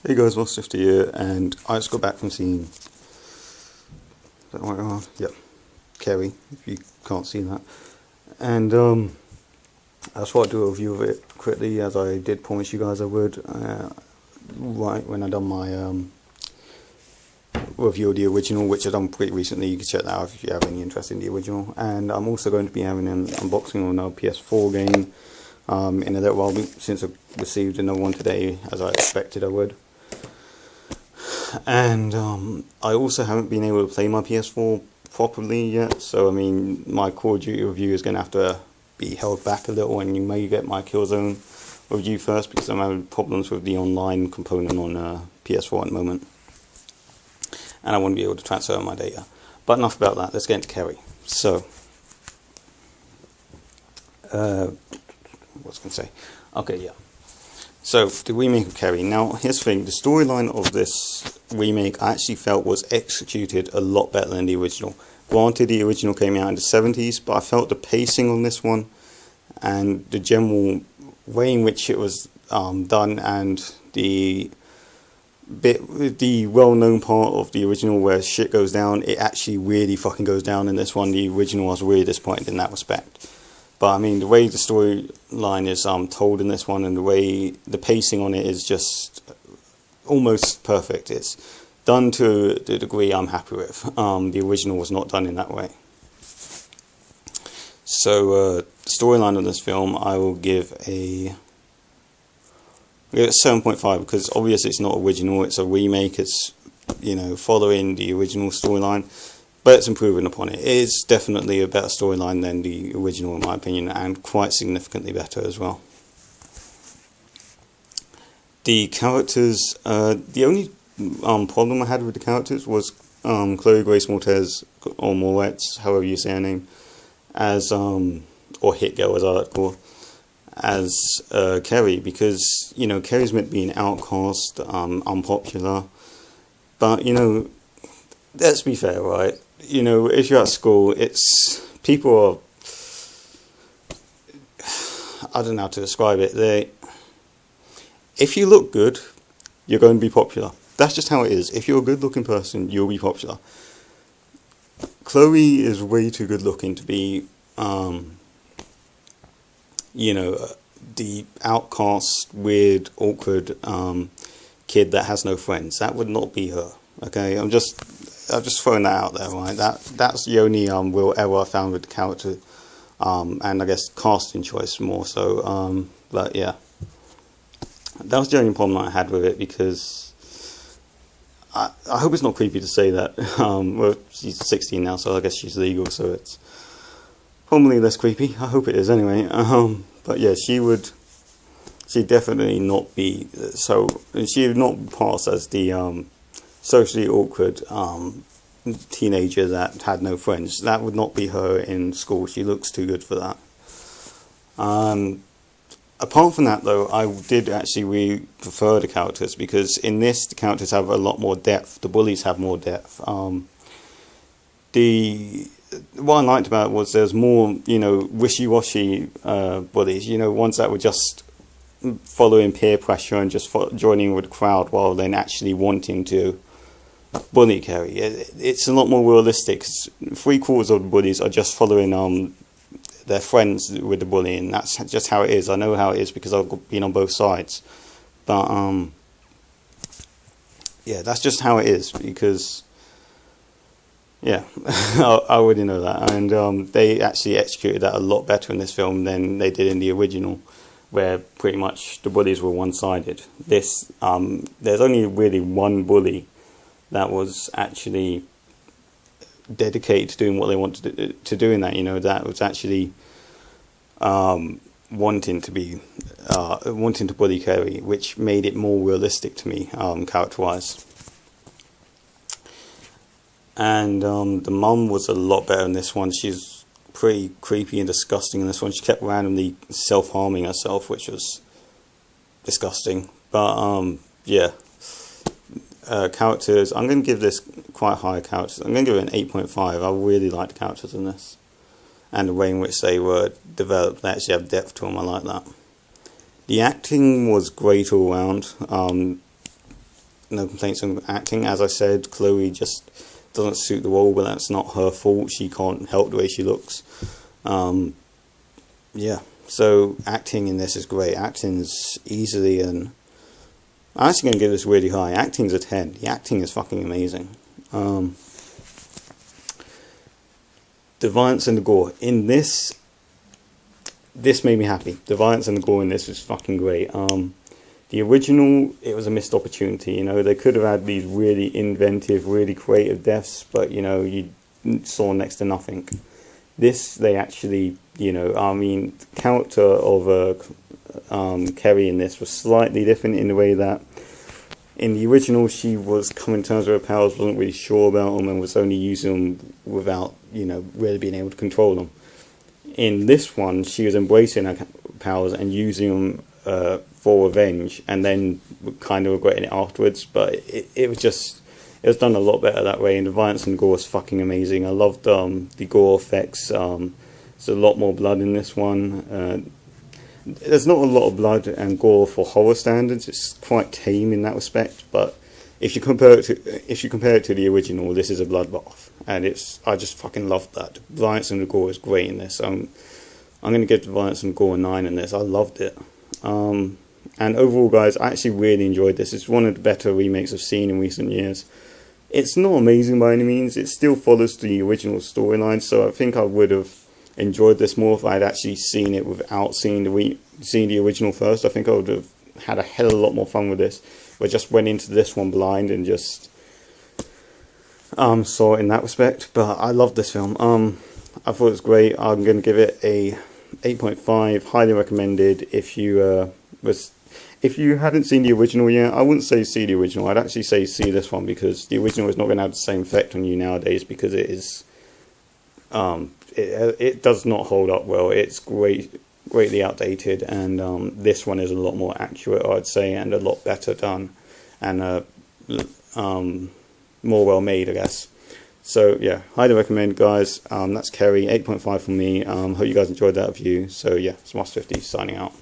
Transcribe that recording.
Hey guys, what's 50 here? And I just got back from seeing, is that right on? Yeah, Carrie, if you can't see that. And I just thought I'd do a review of it quickly, as I did promise you guys I would, right when I done my review of the original, which I done pretty recently. You can check that out if you have any interest in the original. And I'm also going to be having an unboxing on our PS4 game in a little while, since I received another one today, as I expected I would. And I also haven't been able to play my PS4 properly yet, so I mean my Call of Duty review is going to have to be held back a little, and you may get my Killzone review first, because I'm having problems with the online component on PS4 at the moment, and I want to be able to transfer my data. But enough about that, let's get into Carrie. So, what was I going to say? Okay, yeah. So, the remake of Carrie. Now, here's the thing, the storyline of this remake I actually felt was executed a lot better than the original. Granted, the original came out in the 70s, but I felt the pacing on this one and the general way in which it was done, and the well-known part of the original where shit goes down, it actually really fucking goes down in this one. The original, I was really disappointed in that respect. But I mean, the way the storyline is told in this one, and the way the pacing on it is just almost perfect. It's done to the degree I'm happy with. The original was not done in that way. So, the storyline of this film, I will give a 7.5, because obviously it's not original, it's a remake, it's, you know, following the original storyline, but it's improving upon it. It is definitely a better storyline than the original in my opinion, and quite significantly better as well. The characters, the only problem I had with the characters was Chloe Grace Moretz, or Moretz, however you say her name, as, or Hit Girl as I like to call her, as Carrie, because, you know, Carrie's meant to be an outcast, unpopular, but, you know, let's be fair, right? You know, if you're at school, it's, people are, I don't know how to describe it, if you look good, you're going to be popular. That's just how it is. If you're a good looking person, you'll be popular. Chloe is way too good looking to be, you know, the outcast, weird, awkward kid that has no friends. That would not be her. Okay, I'm just throwing that out there, right? That's the only real error I found with the character, and I guess casting choice more so. But yeah, that was the only problem I had with it, because I hope it's not creepy to say that. Well, she's 16 now, so I guess she's legal, so it's probably less creepy. I hope it is anyway. But yeah, she'd definitely not be so. She would not pass as the socially awkward teenager that had no friends. That would not be her in school. She looks too good for that. Apart from that, though, I did actually really prefer the characters, because in this, the characters have a lot more depth. The bullies have more depth. What I liked about it was there's more, you know, wishy-washy bullies. You know, ones that were just following peer pressure and just joining with the crowd, rather than actually wanting to bully Carrie. It's a lot more realistic. 3/4 of the bullies are just following their friends with the bullying. That's just how it is. I know how it is because I've been on both sides. But yeah, that's just how it is, because yeah, I already know that. And they actually executed that a lot better in this film than they did in the original, where pretty much the bullies were one-sided. This, there's only really one bully that was actually dedicated to doing what they wanted to do in that, you know, that was actually wanting to bully Carrie, which made it more realistic to me, character-wise. And the mum was a lot better in this one. She's pretty creepy and disgusting in this one. She kept randomly self-harming herself, which was disgusting. But yeah, characters, I'm going to give this quite high characters. I'm going to give it an 8.5. I really like the characters in this, and the way in which they were developed. They actually have depth to them. I like that. The acting was great all round. no complaints on acting. As I said, Chloe just doesn't suit the role, but that's not her fault. She can't help the way she looks. Yeah, so acting in this is great. Acting's easily, and I'm actually going to give this really high. Acting's a 10. The acting is fucking amazing. The violence and the gore in this made me happy. The violence and the gore in this was fucking great. The original, it was a missed opportunity. You know, they could have had these really inventive, really creative deaths, but you know, you saw next to nothing. This, they actually, you know, I mean, the character of Carrie in this was slightly different in the way that in the original she was coming to terms with her powers, wasn't really sure about them, and was only using them without, you know, really being able to control them. In this one, she was embracing her powers and using them for revenge, and then kind of regretting it afterwards. But it was done a lot better that way, and the violence and gore is fucking amazing. I loved the gore effects. There's a lot more blood in this one. There's not a lot of blood and gore for horror standards. It's quite tame in that respect. But if you compare it to the original, this is a bloodbath, and I just fucking loved that. The violence and the gore is great in this. I'm going to give the violence and gore a 9 in this. I loved it. And overall, guys, I actually really enjoyed this. It's one of the better remakes I've seen in recent years. It's not amazing by any means. It still follows the original storyline, so I think I would have enjoyed this more if I had actually seen it without seeing the original first. I think I would have had a hell of a lot more fun with this. But I just went into this one blind and just saw it in that respect. But I loved this film. I thought it was great. I'm going to give it a 8.5. Highly recommended. If you hadn't seen the original yet, I wouldn't say see the original. I'd actually say see this one, because the original is not going to have the same effect on you nowadays, because it is it does not hold up well. It's greatly outdated, and this one is a lot more accurate, I'd say, and a lot better done, and more well made, I guess. So yeah, highly recommend, guys. That's Carrie, 8.5 from me. Hope you guys enjoyed that review. So yeah, it's Moss50 signing out.